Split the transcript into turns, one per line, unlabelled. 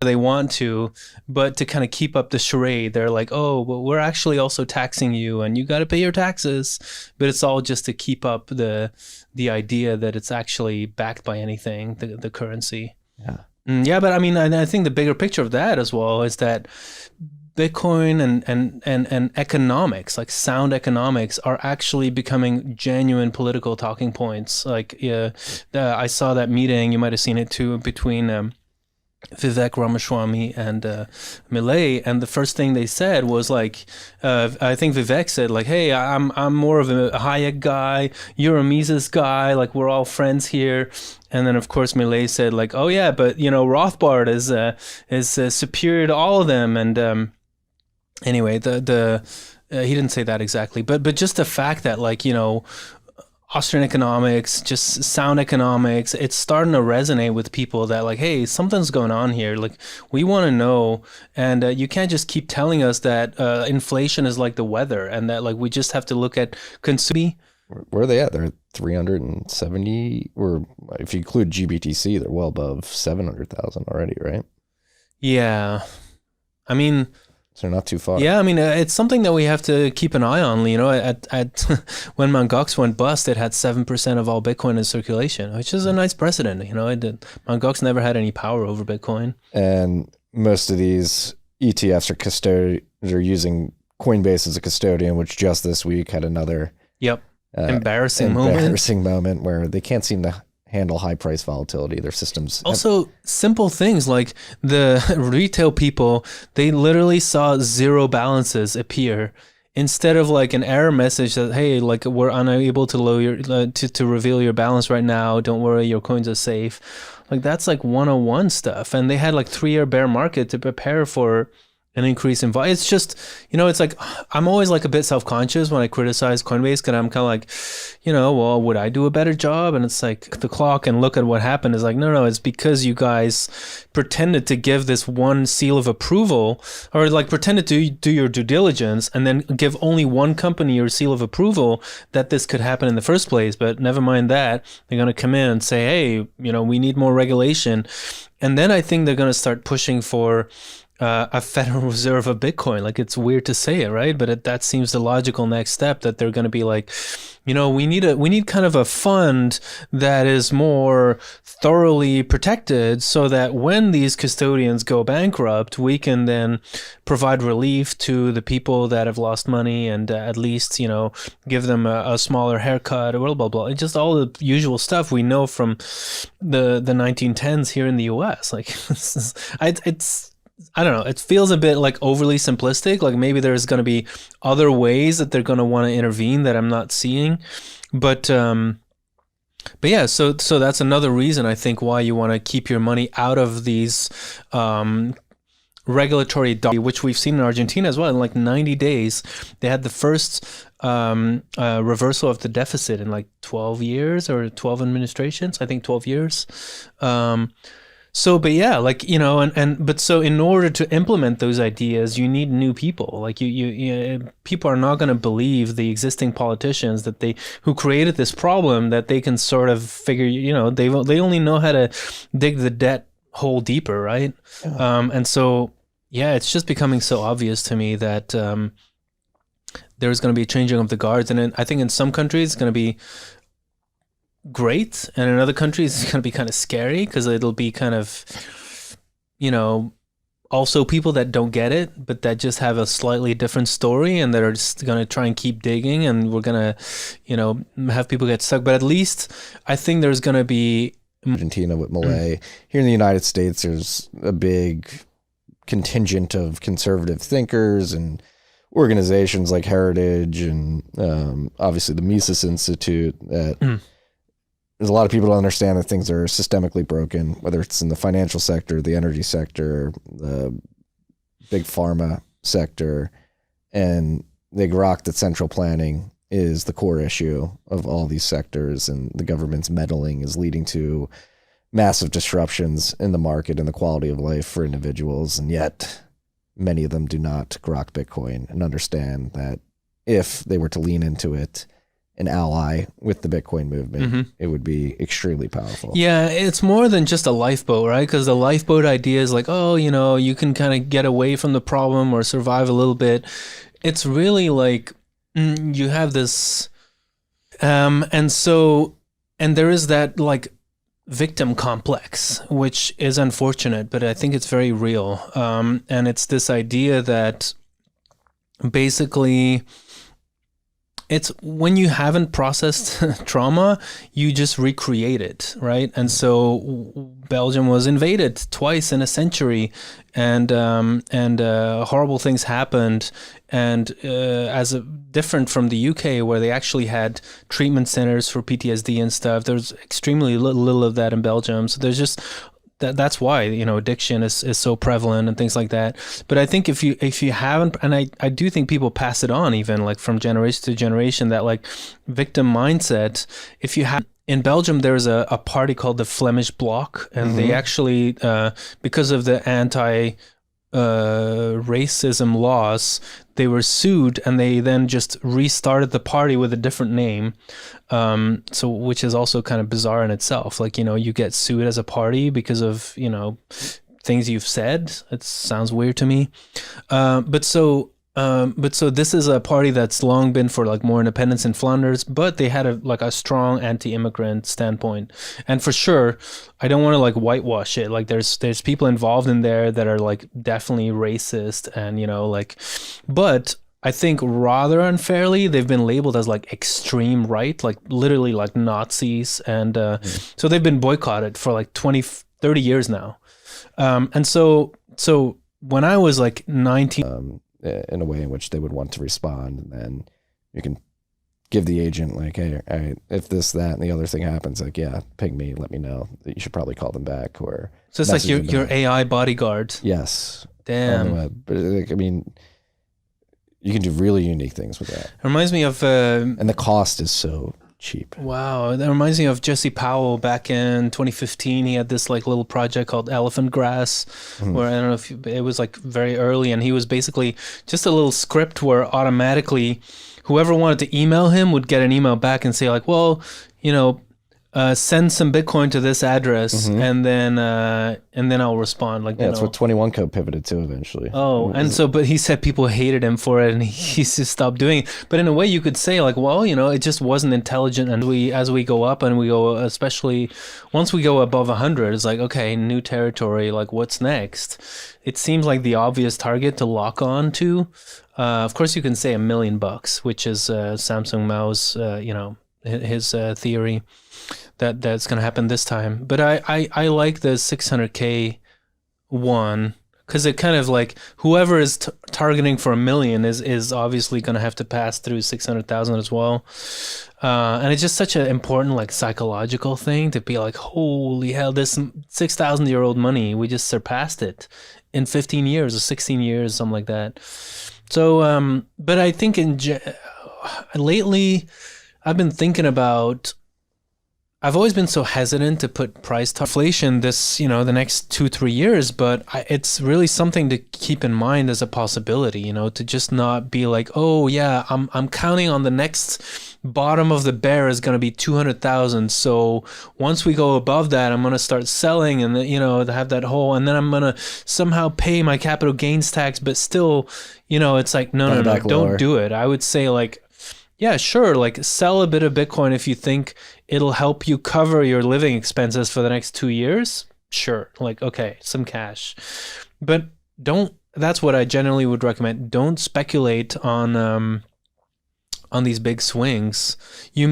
they want to, but to kind of keep up the charade, they're like, oh, well, we're actually also taxing you and you got to pay your taxes. But it's all just to keep up the idea that it's actually backed by anything, the currency.
Yeah.
Yeah, but I mean, I think the bigger picture of that as well is that Bitcoin and economics, like sound economics, are actually becoming genuine political talking points. Like, I saw that meeting, you might have seen it too, between Vivek Ramaswamy and Millet, and the first thing they said was like, I think Vivek said like, "Hey, I'm more of a Hayek guy. You're a Mises guy. Like we're all friends here." And then of course Millet said like, "Oh yeah, but you know Rothbard is superior to all of them." And anyway, the he didn't say that exactly, but just the fact that like Austrian economics, just sound economics, it's starting to resonate with people that like, hey, something's going on here. Like we want to know, and you can't just keep telling us that inflation is like the weather, and that like we just have to look at consuming.
Where are they at? They're 370, or if you include GBTC, they're well above 700,000 already, right?
Yeah, I mean.
So not too far.
Yeah, I mean, it's something that we have to keep an eye on. At when Mt. Gox went bust, it had 7% of all Bitcoin in circulation, which is a nice precedent. Mt. Gox never had any power over Bitcoin.
And most of these ETFs are using Coinbase as a custodian, which just this week had another embarrassing moment where they can't seem to handle high price volatility. Their systems
also simple things like the retail people, they literally saw zero balances appear instead of like an error message that, hey, like we're unable to to reveal your balance right now, don't worry, your coins are safe. Like that's like 101 stuff, and they had like 3-year bear market to prepare for an increase in volume. It's just, it's like, I'm always like a bit self-conscious when I criticize Coinbase, because I'm kind of like, well, would I do a better job? And it's like the clock and look at what happened is like, no, it's because you guys pretended to give this one seal of approval, or like pretended to do your due diligence and then give only one company your seal of approval that this could happen in the first place. But never mind that, they're going to come in and say, hey, we need more regulation. And then I think they're going to start pushing for a Federal Reserve of Bitcoin. Like, it's weird to say it, right? But that seems the logical next step, that they're going to be like, we need kind of a fund that is more thoroughly protected, so that when these custodians go bankrupt, we can then provide relief to the people that have lost money, and at least, give them a smaller haircut, or blah, blah, blah. It's just all the usual stuff we know from the 1910s here in the US. Like, I don't know. It feels a bit like overly simplistic. Like maybe there's going to be other ways that they're going to want to intervene that I'm not seeing. But yeah, so that's another reason I think why you want to keep your money out of these regulatory, which we've seen in Argentina as well. In like 90 days, they had the first reversal of the deficit in like 12 years or 12 administrations. I think 12 years. So, but yeah, like, but so in order to implement those ideas, you need new people. Like you people are not going to believe the existing politicians who created this problem, that they can sort of figure, they only know how to dig the debt hole deeper, right? Yeah. And so, yeah, it's just becoming so obvious to me that there's going to be a changing of the guards. And I think in some countries it's going to be great, and in other countries it's going to be kind of scary, because it'll be kind of, also people that don't get it, but that just have a slightly different story, and that are just going to try and keep digging, and we're going to, have people get stuck. But at least I think there's going to be
Argentina with Millet. Here in the United States, there's a big contingent of conservative thinkers and organizations like Heritage and obviously the Mises Institute that there's a lot of people that understand that things are systemically broken, whether it's in the financial sector, the energy sector, the big pharma sector, and they grok that central planning is the core issue of all these sectors, and the government's meddling is leading to massive disruptions in the market and the quality of life for individuals. And yet many of them do not grok Bitcoin and understand that if they were to lean into it an ally with the Bitcoin movement, it would be extremely powerful.
Yeah, it's more than just a lifeboat, right? Because the lifeboat idea is like, oh, you can kind of get away from the problem or survive a little bit. It's really like you have this, and there is that like victim complex, which is unfortunate, but I think it's very real. And it's this idea that basically, it's when you haven't processed trauma, you just recreate it, right? And so Belgium was invaded twice in a century, and horrible things happened. And different from the UK, where they actually had treatment centers for PTSD and stuff, there's extremely little of that in Belgium. So there's just that's why addiction is so prevalent and things like that. But I think if you haven't, and I do think people pass it on even like from generation to generation, that like victim mindset. If you have in Belgium, there's a party called the Flemish Bloc, and they actually because of the anti racism laws, they were sued, and they then just restarted the party with a different name. So which is also kind of bizarre in itself. Like, you get sued as a party because of, things you've said. It sounds weird to me. But so this is a party that's long been for like more independence in Flanders, but they had a strong anti-immigrant standpoint. And for sure, I don't want to like whitewash it. Like there's people involved in there that are like definitely racist, and but I think rather unfairly, they've been labeled as like extreme right, like literally like Nazis. And so they've been boycotted for like 20, 30 years now. And so when I was like 19,
in a way in which they would want to respond, and then you can give the agent like, hey, all right, if this, that, and the other thing happens, like, yeah, ping me, let me know that you should probably call them back. Or
so it's like your AI bodyguard.
Yes.
Damn.
But like, I mean, you can do really unique things with that.
It reminds me of
and the cost is so cheap.
Wow, that reminds me of Jesse Powell back in 2015. He had this like little project called Elephant Grass, where I don't know if it was like very early, and he was basically just a little script where automatically whoever wanted to email him would get an email back and say like, well, send some Bitcoin to this address, and then I'll respond. Like,
yeah, that's what 21 Code pivoted to eventually.
Oh, and so, but he said people hated him for it, and he just stopped doing it. But in a way, you could say like, well, it just wasn't intelligent. And as we go up, and we go, especially once we go above 100, it's like, okay, new territory. Like, what's next? It seems like the obvious target to lock on to. Of course, you can say $1 million, which is Samsung Mao's, his theory. That's going to happen this time. But I like the 600K one, because it kind of like whoever is targeting for $1 million is obviously going to have to pass through 600,000 as well. And it's just such an important like psychological thing to be like, holy hell, this 6,000-year-old money, we just surpassed it in 15 years or 16 years, something like that. So, but I think lately I've been thinking about, I've always been so hesitant to put price to inflation this, the next 2-3 years, but it's really something to keep in mind as a possibility, to just not be like, oh yeah, I'm counting on the next bottom of the bear is going to be 200,000. So once we go above that, I'm going to start selling, and have that whole, and then I'm going to somehow pay my capital gains tax, but still, it's like, no, don't do it. I would say like, yeah, sure. Like sell a bit of Bitcoin if you think it'll help you cover your living expenses for the next 2 years. Sure. Like, okay, some cash, but that's what I generally would recommend. Don't speculate on these big swings. You